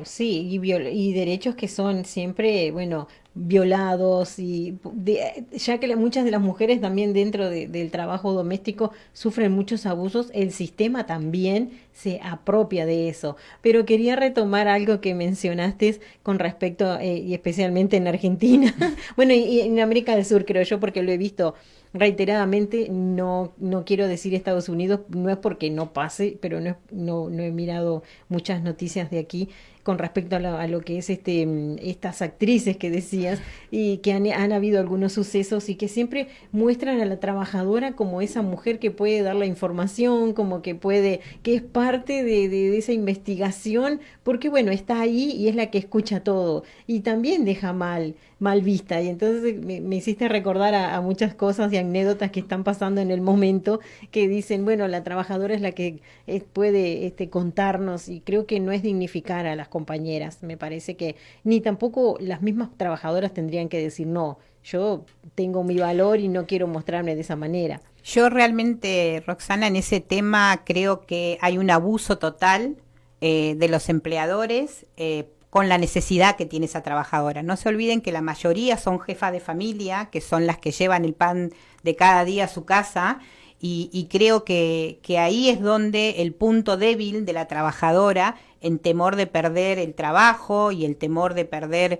S2: Sí, y derechos que son siempre, bueno, violados, ya que muchas de las mujeres también dentro del trabajo doméstico sufren muchos abusos, el sistema también se apropia de eso. Pero quería retomar algo que mencionaste con respecto, y especialmente en Argentina, bueno, y en América del Sur, creo yo, porque lo he visto reiteradamente. No quiero decir Estados Unidos, no es porque no pase, pero no he mirado muchas noticias de aquí con respecto a lo que es estas actrices que decías, y que han habido algunos sucesos y que siempre muestran a la trabajadora como esa mujer que puede dar la información, como que es parte de esa investigación, porque bueno, está ahí y es la que escucha todo y también deja mal vista. Y entonces me hiciste recordar a muchas cosas y anécdotas que están pasando en el momento, que dicen, bueno, la trabajadora es la que puede contarnos, y creo que no es dignificar a las compañeras. Me parece que ni tampoco las mismas trabajadoras tendrían que decir, no, yo tengo mi valor y no quiero mostrarme de esa manera.
S3: Yo realmente, Roxana, en ese tema creo que hay un abuso total de los empleadores con la necesidad que tiene esa trabajadora. No se olviden que la mayoría son jefas de familia, que son las que llevan el pan de cada día a su casa, y creo que ahí es donde el punto débil de la trabajadora, en temor de perder el trabajo y el temor de perder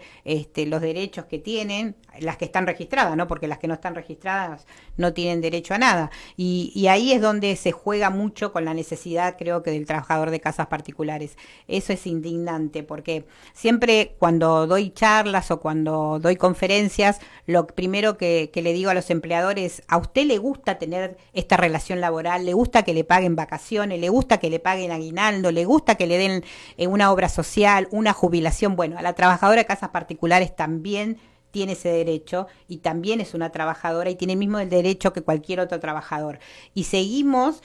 S3: los derechos que tienen, las que están registradas, ¿no? Porque las que no están registradas no tienen derecho a nada. Y ahí es donde se juega mucho con la necesidad, creo que, del trabajador de casas particulares. Eso es indignante, porque siempre cuando doy charlas o cuando doy conferencias, lo primero que le digo a los empleadores: ¿a usted le gusta tener esta relación laboral? ¿Le gusta que le paguen vacaciones? ¿Le gusta que le paguen aguinaldo? ¿Le gusta que le den una obra social, una jubilación? Bueno, a la trabajadora de casas particulares también tiene ese derecho, y también es una trabajadora y tiene el mismo derecho que cualquier otro trabajador. Y seguimos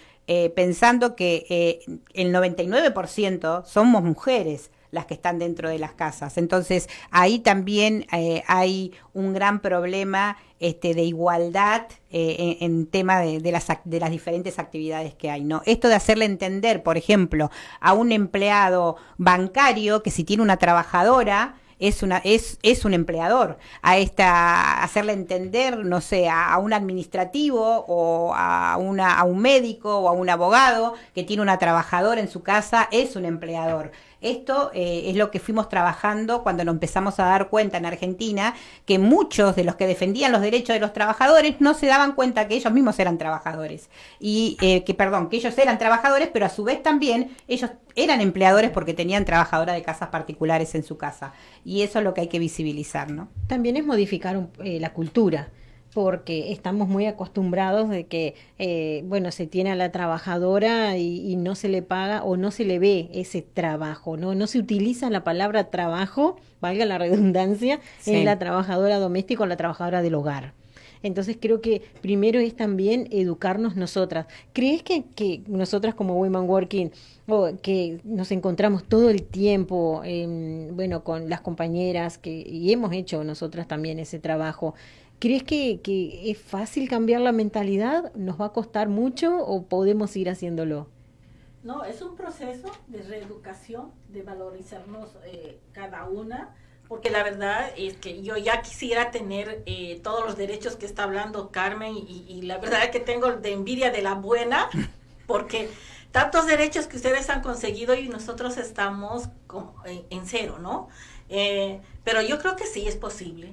S3: pensando que el 99% somos mujeres las que están dentro de las casas. Entonces, ahí también hay un gran problema de igualdad en tema de las diferentes actividades que hay, ¿no? Esto de hacerle entender, por ejemplo, a un empleado bancario que si tiene una trabajadora es un empleador, hacerle entender, no sé, a un administrativo o a un médico o a un abogado que tiene una trabajadora en su casa, es un empleador. Esto es lo que fuimos trabajando cuando nos empezamos a dar cuenta en Argentina, que muchos de los que defendían los derechos de los trabajadores no se daban cuenta que ellos mismos eran trabajadores. Y que ellos eran trabajadores, pero a su vez también ellos eran empleadores porque tenían trabajadoras de casas particulares en su casa. Y eso es lo que hay que visibilizar, ¿no?
S2: También es modificar la cultura, porque estamos muy acostumbrados de que, se tiene a la trabajadora y no se le paga o no se le ve ese trabajo, ¿no? No se utiliza la palabra trabajo, valga la redundancia,
S3: sí,
S2: en la trabajadora doméstica o la trabajadora del hogar. Entonces creo que primero es también educarnos nosotras. ¿Crees que nosotras como Women Working, que nos encontramos todo el tiempo, con las compañeras y hemos hecho nosotras también ese trabajo, ¿crees que es fácil cambiar la mentalidad? ¿Nos va a costar mucho o podemos ir haciéndolo?
S4: No, es un proceso de reeducación, de valorizarnos cada una, porque la verdad es que yo ya quisiera tener todos los derechos que está hablando Carmen, y la verdad es que tengo de envidia de la buena, porque tantos derechos que ustedes han conseguido y nosotros estamos en cero, ¿no? Pero yo creo que sí es posible.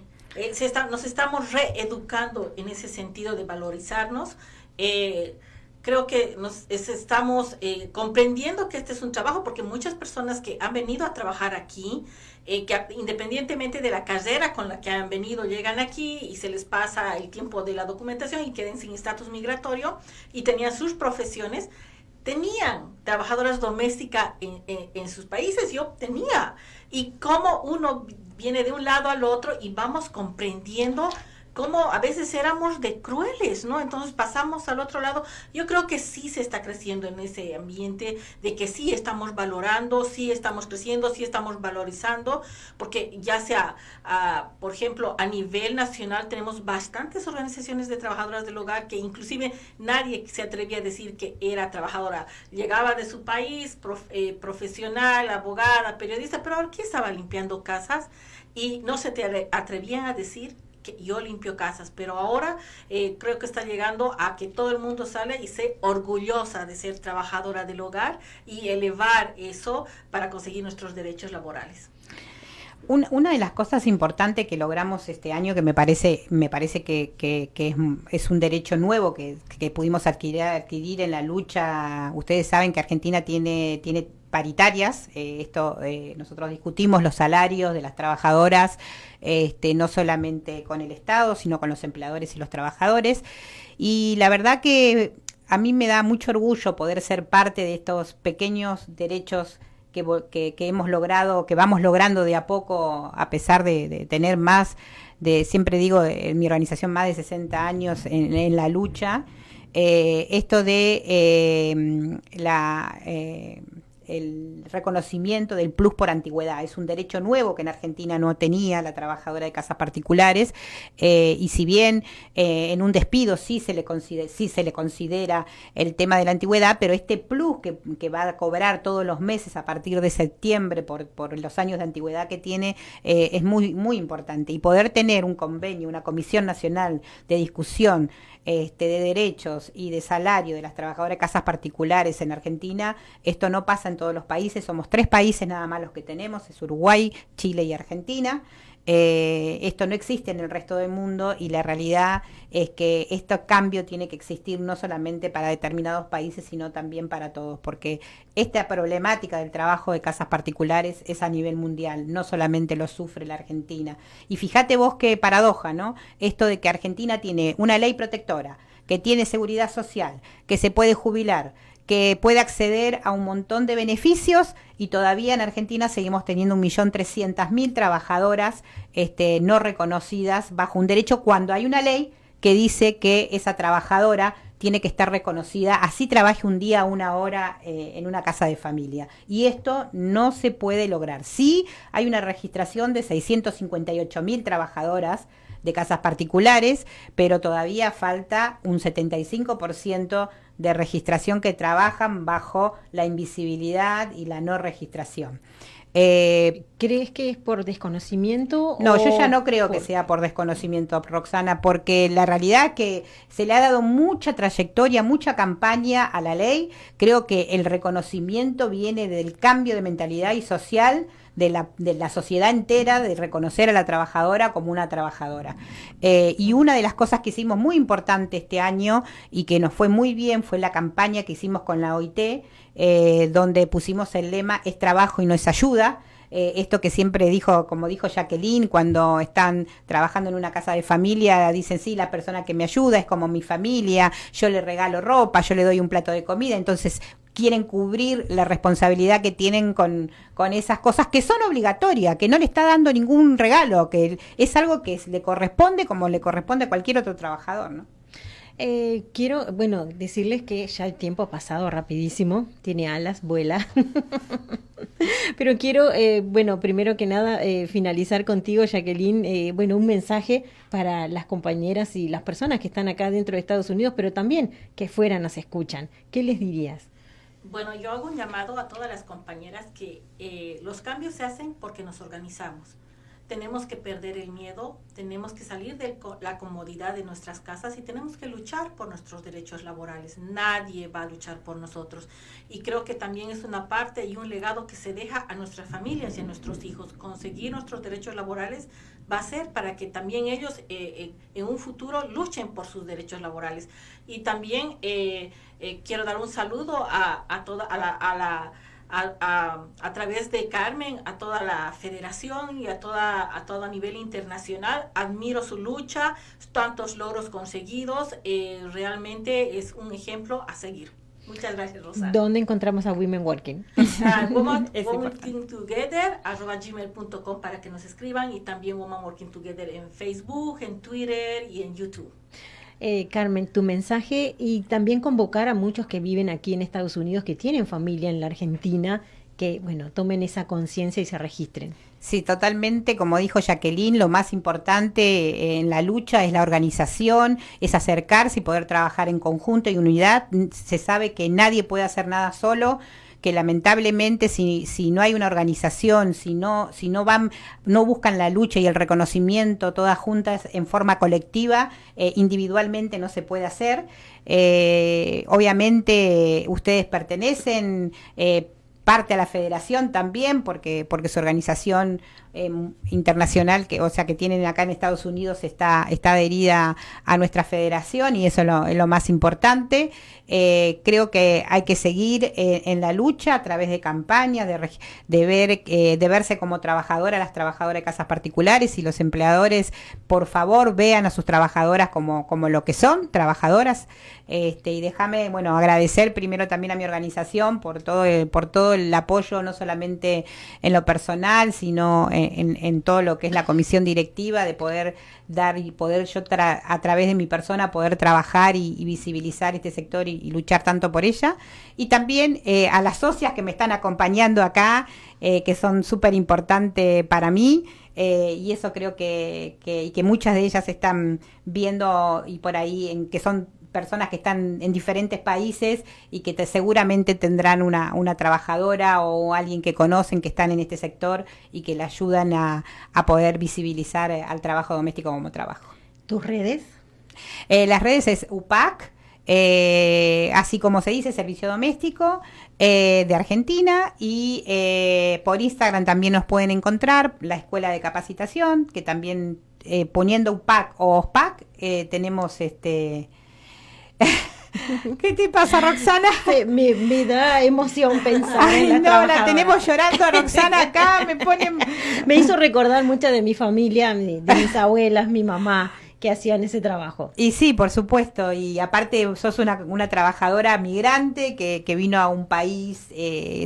S4: Nos estamos reeducando en ese sentido de valorizarnos. Creo que estamos comprendiendo que este es un trabajo, porque muchas personas que han venido a trabajar aquí, que independientemente de la carrera con la que han venido, llegan aquí y se les pasa el tiempo de la documentación y queden sin estatus migratorio, y tenían sus profesiones, tenían trabajadoras domésticas en sus países. Yo tenía. Y cómo uno viene de un lado al otro y vamos comprendiendo cómo a veces éramos de crueles, ¿no? Entonces pasamos al otro lado. Yo creo que sí se está creciendo en ese ambiente, de que sí estamos valorando, sí estamos creciendo, sí estamos valorizando, porque ya sea, por ejemplo, a nivel nacional tenemos bastantes organizaciones de trabajadoras del hogar que inclusive nadie se atrevía a decir que era trabajadora. Llegaba de su país, profesional, abogada, periodista, pero aquí estaba limpiando casas y no se te atrevían a decir que yo limpio casas. Pero ahora creo que está llegando a que todo el mundo sale y sea orgullosa de ser trabajadora del hogar y elevar eso para conseguir nuestros derechos laborales.
S3: Una de las cosas importantes que logramos este año, que me parece que es un derecho nuevo que pudimos adquirir en la lucha. Ustedes saben que Argentina tiene paritarias. Nosotros discutimos los salarios de las trabajadoras, no solamente con el Estado, sino con los empleadores y los trabajadores. Y la verdad que a mí me da mucho orgullo poder ser parte de estos pequeños derechos que hemos logrado, que vamos logrando de a poco, a pesar de tener siempre digo, en mi organización más de 60 años en la lucha. Esto de el reconocimiento del plus por antigüedad. Es un derecho nuevo que en Argentina no tenía la trabajadora de casas particulares, y si bien en un despido sí se le considera el tema de la antigüedad, pero este plus que va a cobrar todos los meses a partir de septiembre por los años de antigüedad que tiene, es muy, muy importante. Y poder tener un convenio, una comisión nacional de discusión de derechos y de salario de las trabajadoras de casas particulares en Argentina, esto no pasa en todos los países, somos 3 países nada más los que tenemos, es Uruguay, Chile y Argentina. Esto no existe en el resto del mundo y la realidad es que este cambio tiene que existir no solamente para determinados países, sino también para todos, porque esta problemática del trabajo de casas particulares es a nivel mundial, no solamente lo sufre la Argentina. Y fíjate vos qué paradoja, ¿no? Esto de que Argentina tiene una ley protectora, que tiene seguridad social, que se puede jubilar, que puede acceder a un montón de beneficios, y todavía en Argentina seguimos teniendo 1.300.000 trabajadoras no reconocidas bajo un derecho, cuando hay una ley que dice que esa trabajadora tiene que estar reconocida, así trabaje un día, 1 hora en una casa de familia. Y esto no se puede lograr. Sí hay una registración de 658.000 trabajadoras de casas particulares, pero todavía falta un 75% de registración que trabajan bajo la invisibilidad y la no registración.
S2: ¿Crees que es por desconocimiento?
S3: No, yo ya no creo que sea por desconocimiento, Roxana, porque la realidad es que se le ha dado mucha trayectoria, mucha campaña a la ley. Creo que el reconocimiento viene del cambio de mentalidad y social de la sociedad entera, de reconocer a la trabajadora como una trabajadora. Y una de las cosas que hicimos muy importante este año y que nos fue muy bien fue la campaña que hicimos con la OIT, donde pusimos el lema "es trabajo y no es ayuda". Esto que siempre dijo, como dijo Jacqueline, cuando están trabajando en una casa de familia, dicen, sí, la persona que me ayuda es como mi familia, yo le regalo ropa, yo le doy un plato de comida. Entonces quieren cubrir la responsabilidad que tienen con esas cosas que son obligatorias, que no le está dando ningún regalo, que es algo que le corresponde como le corresponde a cualquier otro trabajador, ¿no?
S2: Quiero, decirles que ya el tiempo ha pasado rapidísimo, tiene alas, vuela. Pero quiero, primero que nada, finalizar contigo, Jacqueline, un mensaje para las compañeras y las personas que están acá dentro de Estados Unidos, pero también que fuera nos escuchan. ¿Qué les dirías?
S4: Bueno, yo hago un llamado a todas las compañeras que los cambios se hacen porque nos organizamos. Tenemos que perder el miedo, tenemos que salir de la comodidad de nuestras casas y tenemos que luchar por nuestros derechos laborales. Nadie va a luchar por nosotros. Y creo que también es una parte y un legado que se deja a nuestras familias y a nuestros hijos. Conseguir nuestros derechos laborales va a ser para que también ellos en un futuro luchen por sus derechos laborales. Y también quiero dar un saludo a través de Carmen, a toda la federación y a todo a nivel internacional. Admiro su lucha, tantos logros conseguidos, realmente es un ejemplo a seguir. Muchas gracias, Rosana.
S2: ¿Dónde encontramos a Women Working?
S4: womanworkingtogether@gmail.com para que nos escriban, y también Woman Working Together en Facebook, en Twitter y en YouTube.
S2: Carmen, tu mensaje, y también convocar a muchos que viven aquí en Estados Unidos, que tienen familia en la Argentina, que tomen esa conciencia y se registren.
S3: Sí, totalmente, como dijo Jacqueline, lo más importante en la lucha es la organización, es acercarse y poder trabajar en conjunto y unidad. Se sabe que nadie puede hacer nada solo, que lamentablemente si no hay una organización, si no buscan la lucha y el reconocimiento todas juntas en forma colectiva, individualmente no se puede hacer. Obviamente ustedes pertenecen parte a la federación también, porque su organización internacional, que tienen acá en Estados Unidos, está adherida a nuestra federación, y eso es lo más importante. Creo que hay que seguir en la lucha a través de campañas, de verse como trabajadora, las trabajadoras de casas particulares, y los empleadores, por favor, vean a sus trabajadoras como lo que son, trabajadoras. Y déjame, agradecer primero también a mi organización por todo el apoyo, no solamente en lo personal, sino en todo lo que es la comisión directiva, de poder dar y poder yo a través de mi persona poder trabajar y visibilizar este sector y luchar tanto por ella. Y también a las socias que me están acompañando acá, que son súper importantes para mí. Y eso creo que muchas de ellas están viendo y por ahí, que son personas que están en diferentes países y que seguramente tendrán una trabajadora o alguien que conocen que están en este sector y que le ayudan a poder visibilizar al trabajo doméstico como trabajo.
S2: ¿Tus redes?
S3: Las redes es UPAC, así como se dice, Servicio Doméstico de Argentina, y por Instagram también nos pueden encontrar, la Escuela de Capacitación, que también poniendo UPAC o OSPAC tenemos ¿Qué te pasa, Roxana?
S2: Me da emoción pensar en
S3: la tenemos llorando a Roxana acá,
S2: me hizo recordar mucho de mi familia, de mis abuelas, mi mamá, que hacían ese trabajo.
S3: Y sí, por supuesto, y aparte sos una trabajadora migrante que vino a un país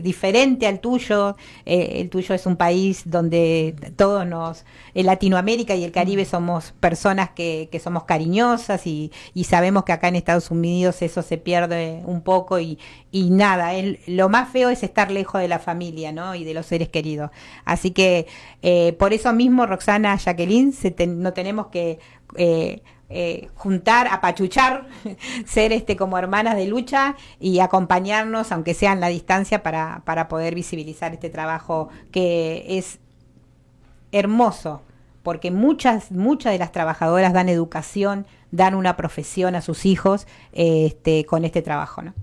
S3: diferente al tuyo. El tuyo es un país donde todos en Latinoamérica y el Caribe somos personas que somos cariñosas y sabemos que acá en Estados Unidos eso se pierde un poco y nada, lo más feo es estar lejos de la familia, ¿no? Y de los seres queridos. Así que por eso mismo, Roxana, Jacqueline, no tenemos que juntar, apachuchar, ser como hermanas de lucha y acompañarnos, aunque sea en la distancia, para poder visibilizar este trabajo que es hermoso, porque muchas de las trabajadoras dan educación, dan una profesión a sus hijos con este trabajo, ¿no?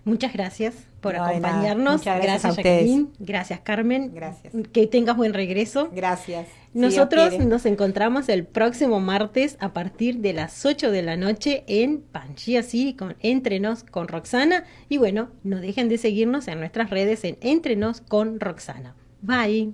S2: Muchas gracias por acompañarnos.
S3: Muchas gracias a
S2: Jacqueline.
S3: ustedes.
S2: Gracias, Carmen.
S3: Gracias.
S2: Que tengas buen regreso.
S3: Gracias.
S2: Nosotros nos encontramos el próximo martes a partir de las 8 de la noche en Panchí, así con Entre Nos con Roxana. Y bueno, no dejen de seguirnos en nuestras redes en Entre Nos con Roxana. Bye.